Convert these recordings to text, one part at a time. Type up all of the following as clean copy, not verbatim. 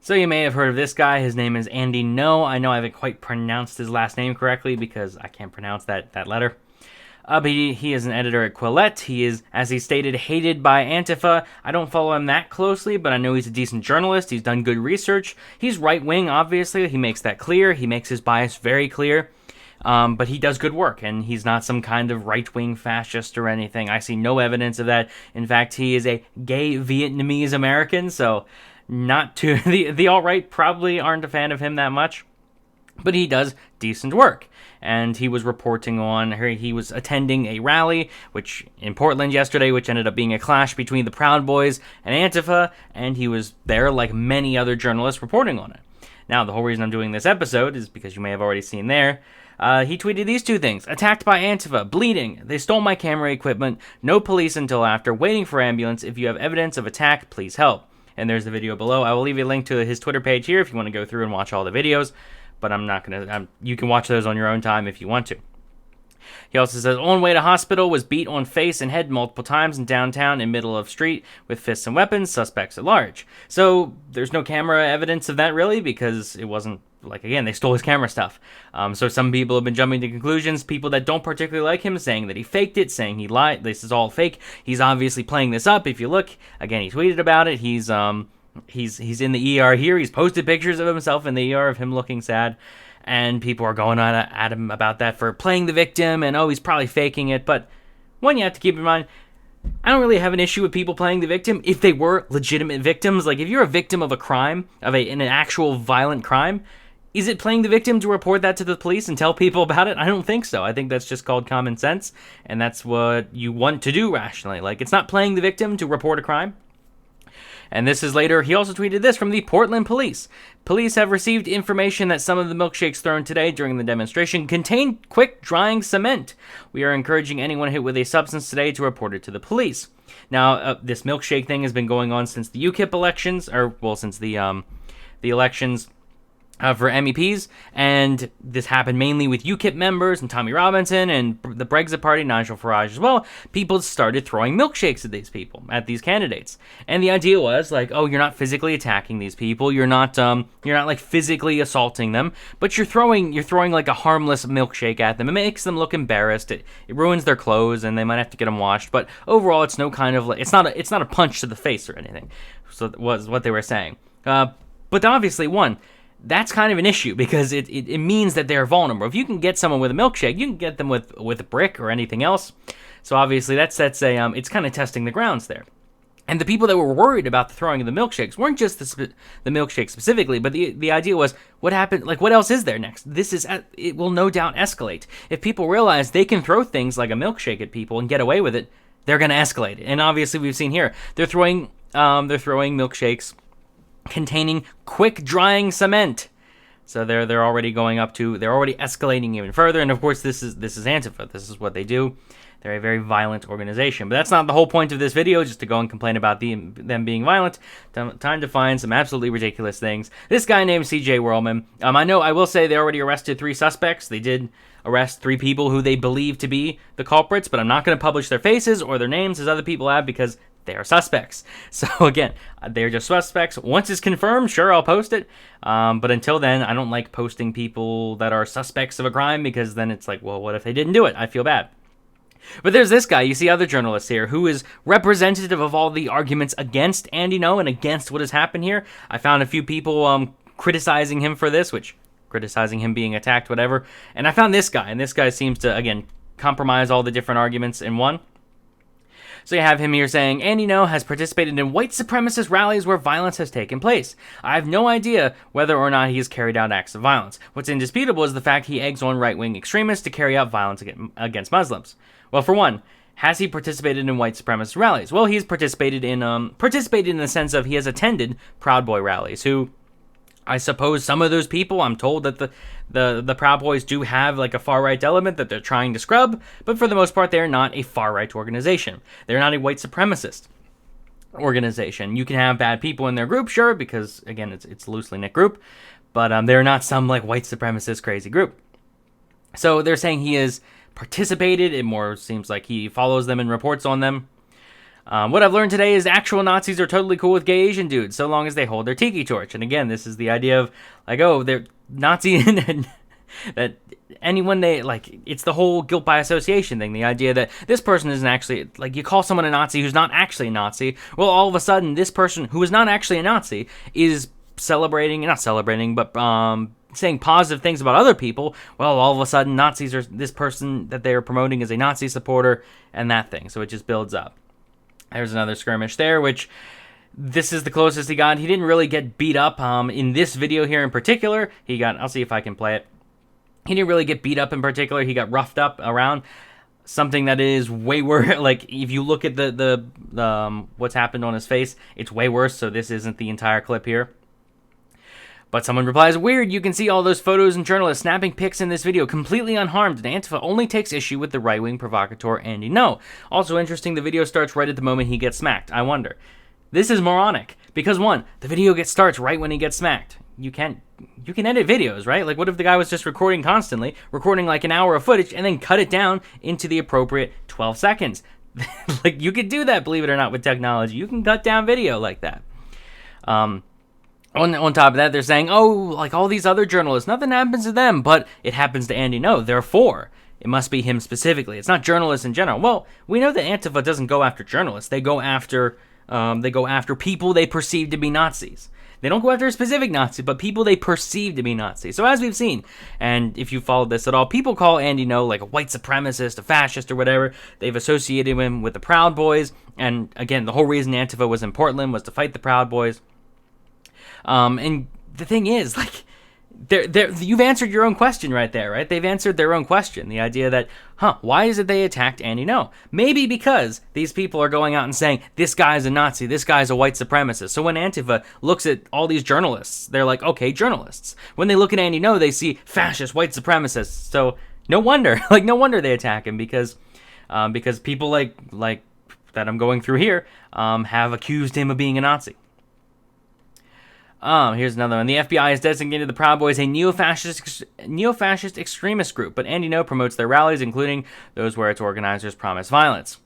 So you may have heard of this guy. His name is Andy No. I know I haven't quite pronounced his last name correctly because I can't pronounce that letter. But he is an editor at Quillette. He is, as he stated, hated by Antifa. I don't follow him that closely, but I know he's a decent journalist. He's done good research. He's right-wing, obviously. He makes that clear. He makes his bias very clear. But he does good work, and he's not some kind of right-wing fascist or anything. I see no evidence of that. In fact, he is a gay Vietnamese American, so not too... The alt-right probably aren't a fan of him that much, but he does decent work. And he was reporting on, he was attending a rally which in Portland yesterday, which ended up being a clash between the Proud Boys and Antifa, and he was there like many other journalists reporting on it. Now, the whole reason I'm doing this episode is because you may have already seen there, he tweeted these two things: attacked by Antifa, bleeding, they stole my camera equipment, no police until after, waiting for ambulance, if you have evidence of attack, please help. And there's the video below. I will leave you a link to his Twitter page here if you want to go through and watch all the videos, but I'm not going to, you can watch those on your own time if you want to. He also says, on way to hospital, was beat on face and head multiple times in downtown in middle of street with fists and weapons, suspects at large. So there's no camera evidence of that really, because it wasn't, like, again, they stole his camera stuff. So some people have been jumping to conclusions, people that don't particularly like him, saying that he faked it, saying he lied, this is all fake. He's obviously playing this up. If you look, again, he tweeted about it. He's in the ER here. He's posted pictures of himself in the ER of him looking sad. And people are going on at him about that for playing the victim, and he's probably faking it. But one, you have to keep in mind, I don't really have an issue with people playing the victim if they were legitimate victims. Like, if you're a victim of a crime, in an actual violent crime, is it playing the victim to report that to the police and tell people about it? I don't think so. I think that's just called common sense, and that's what you want to do rationally. Like, it's not playing the victim to report a crime. And this is later, he also tweeted this from the Portland police. Police have received information that some of the milkshakes thrown today during the demonstration contained quick-drying cement. We are encouraging anyone hit with a substance today to report it to the police. Now, this milkshake thing has been going on since the UKIP elections, since the elections for MEPs, and this happened mainly with UKIP members and Tommy Robinson and the Brexit Party, Nigel Farage as well. People started throwing milkshakes at these people, at these candidates, and the idea was like, oh, you're not physically attacking these people, you're not like physically assaulting them, but you're throwing like a harmless milkshake at them. It makes them look embarrassed. It ruins their clothes, and they might have to get them washed. But overall, it's no kind of like it's not a punch to the face or anything. So that was what they were saying. But obviously, that's kind of an issue because it means that they're vulnerable. If you can get someone with a milkshake, you can get them with a brick or anything else. So obviously that's it's kind of testing the grounds there. And the people that were worried about the throwing of the milkshakes weren't just the milkshake specifically, but the idea was, what happened? Like, what else is there next? It will no doubt escalate. If people realize they can throw things like a milkshake at people and get away with it, they're going to escalate. And obviously we've seen here they're throwing milkshakes containing quick drying cement. So they're already escalating even further. And of course this is Antifa. This is what they do. They're a very violent organization. But that's not the whole point of this video, just to go and complain about them being violent. Time to find some absolutely ridiculous things. This guy named CJ Whirlman. I will say they already arrested 3 suspects. They did arrest 3 people who they believe to be the culprits, but I'm not going to publish their faces or their names as other people have, because they are suspects. So again, they're just suspects. Once it's confirmed, sure, I'll post it. But until then, I don't like posting people that are suspects of a crime, because then it's like, well, what if they didn't do it? I feel bad. But there's this guy, you see other journalists here, who is representative of all the arguments against Andy No and against what has happened here. I found a few people criticizing him for this, criticizing him being attacked, whatever. And I found this guy, and this guy seems to, again, compromise all the different arguments in one. So you have him here saying, Andy No has participated in white supremacist rallies where violence has taken place. I have no idea whether or not he has carried out acts of violence. What's indisputable is the fact he eggs on right-wing extremists to carry out violence against Muslims. Well, for one, has he participated in white supremacist rallies? Well, he's participated in the sense of he has attended Proud Boy rallies, who, I suppose some of those people, I'm told that the Proud Boys do have like a far-right element that they're trying to scrub, but for the most part, they're not a far-right organization. They're not a white supremacist organization. You can have bad people in their group, sure, because, again, it's a loosely knit group, but they're not some like white supremacist crazy group. So they're saying he has participated. It more seems like he follows them and reports on them. What I've learned today is actual Nazis are totally cool with gay Asian dudes, so long as they hold their tiki torch. And again, this is the idea of, like, oh, they're Nazi and that anyone they, like, it's the whole guilt by association thing. The idea that this person isn't actually, like, you call someone a Nazi who's not actually a Nazi. Well, all of a sudden, this person who is not actually a Nazi is not celebrating, but saying positive things about other people. Well, all of a sudden, Nazis are, this person that they are promoting is a Nazi supporter, and that thing. So it just builds up. There's another skirmish there, which this is the closest he got. He didn't really get beat up in this video here in particular. He got, I'll see if I can play it. He didn't really get beat up in particular. He got roughed up around something that is way worse. Like, if you look at the what's happened on his face, it's way worse. So this isn't the entire clip here. But someone replies, weird, you can see all those photos and journalists snapping pics in this video completely unharmed, and Antifa only takes issue with the right-wing provocateur Andy No. Also interesting, the video starts right at the moment he gets smacked. I wonder. This is moronic, because one, the video starts right when he gets smacked. You can edit videos, right? Like, what if the guy was just recording constantly, recording like an hour of footage, and then cut it down into the appropriate 12 seconds? Like, you could do that, believe it or not, with technology. You can cut down video like that. On top of that, they're saying, oh, like all these other journalists, nothing happens to them, but it happens to Andy No. Therefore, it must be him specifically. It's not journalists in general. Well, we know that Antifa doesn't go after journalists. They go after people they perceive to be Nazis. They don't go after a specific Nazi, but people they perceive to be Nazis. So as we've seen, and if you followed this at all, people call Andy No like a white supremacist, a fascist, or whatever. They've associated him with the Proud Boys. And again, the whole reason Antifa was in Portland was to fight the Proud Boys. And the thing is, like, you've answered your own question right there, right? They've answered their own question. The idea that, why is it they attacked Andy No? Maybe because these people are going out and saying, this guy's a Nazi, this guy's a white supremacist. So when Antifa looks at all these journalists, they're like, okay, journalists. When they look at Andy No, they see fascist, white supremacists. So no wonder they attack him, because people like that I'm going through here have accused him of being a Nazi. Here's another one. The FBI has designated the Proud Boys a neo-fascist extremist group, but Andy No promotes their rallies, including those where its organizers promise violence.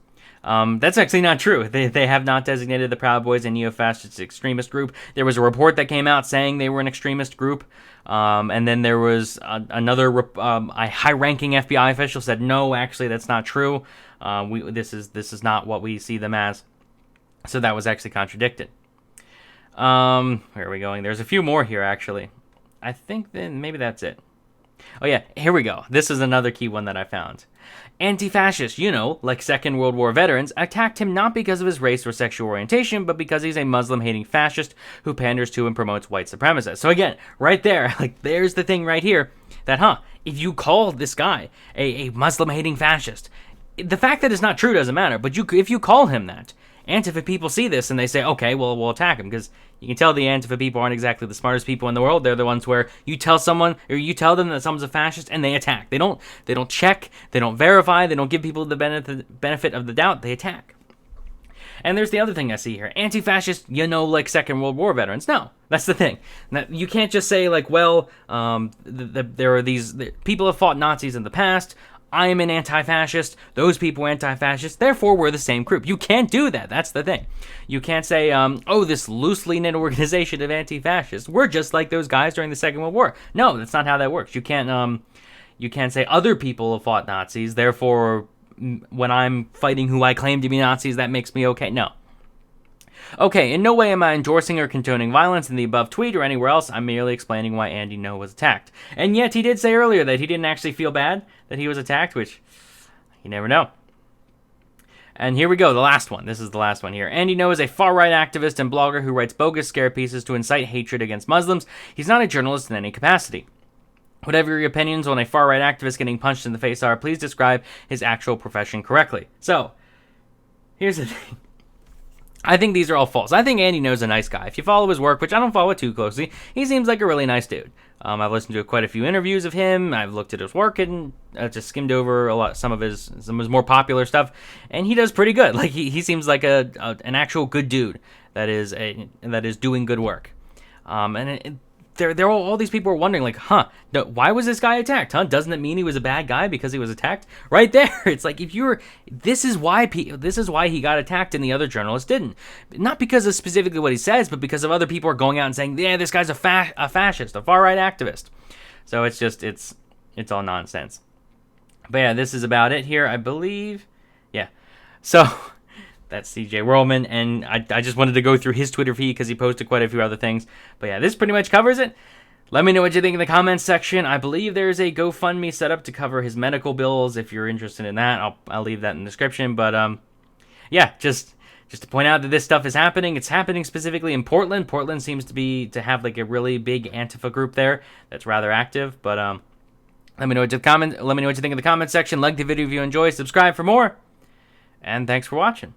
That's actually not true. They have not designated the Proud Boys a neo-fascist extremist group. There was a report that came out saying they were an extremist group, and then there was another a high-ranking FBI official said, no, actually, that's not true. This is not what we see them as. So that was actually contradicted. Where are we going? There's a few more here, actually. I think then maybe that's it. Oh yeah, here we go. This is another key one that I found. Anti-fascists, like Second World War veterans, attacked him not because of his race or sexual orientation, but because he's a Muslim-hating fascist who panders to and promotes white supremacists. So again, right there, like, there's the thing right here, that, if you call this guy a Muslim-hating fascist, the fact that it's not true doesn't matter, but if you call him that, Antifa people see this and they say, okay, well, we'll attack him, because you can tell the Antifa people aren't exactly the smartest people in the world. They're the ones where you tell someone, or you tell them that someone's a fascist, and they attack. They don't check, they don't verify, they don't give people the benefit of the doubt, they attack. And there's the other thing I see here. Anti-fascist, like Second World War veterans. No, that's the thing. You can't just say, like, well, there are these people have fought Nazis in the past. I am an anti-fascist, those people are anti-fascist, therefore we're the same group. You can't do that. That's the thing. You can't say, this loosely knit organization of anti-fascists, we're just like those guys during the Second World War. No, that's not how that works. You can't say other people have fought Nazis, therefore when I'm fighting who I claim to be Nazis, that makes me okay. No. Okay, in no way am I endorsing or condoning violence in the above tweet or anywhere else. I'm merely explaining why Andy No was attacked. And yet he did say earlier that he didn't actually feel bad that he was attacked, which you never know. And here we go, the last one. This is the last one here. Andy No is a far-right activist and blogger who writes bogus scare pieces to incite hatred against Muslims. He's not a journalist in any capacity. Whatever your opinions on a far-right activist getting punched in the face are, please describe his actual profession correctly. So, here's the thing. I think these are all false. I think Andy No's a nice guy. If you follow his work, which I don't follow it too closely, he seems like a really nice dude. I've listened to quite a few interviews of him. I've looked at his work and just skimmed over some of his more popular stuff, and he does pretty good. Like he seems like an actual good dude that is doing good work. all these people are wondering, like, why was this guy attacked? Doesn't it mean he was a bad guy because he was attacked? Right there, it's like, this is why he got attacked and the other journalists didn't. Not because of specifically what he says, but because of other people are going out and saying, yeah, this guy's a fascist, a far right activist. So it's all nonsense. But yeah, this is about it here, I believe. Yeah. So that's CJ Rollman, and I just wanted to go through his Twitter feed because he posted quite a few other things. But yeah, this pretty much covers it. Let me know what you think in the comments section. I believe there's a GoFundMe set up to cover his medical bills. If you're interested in that, I'll leave that in the description. But yeah, just to point out that this stuff is happening. It's happening specifically in Portland. Portland seems to have like a really big Antifa group there that's rather active. But let me know what you think in the comment section. Like the video if you enjoy. Subscribe for more. And thanks for watching.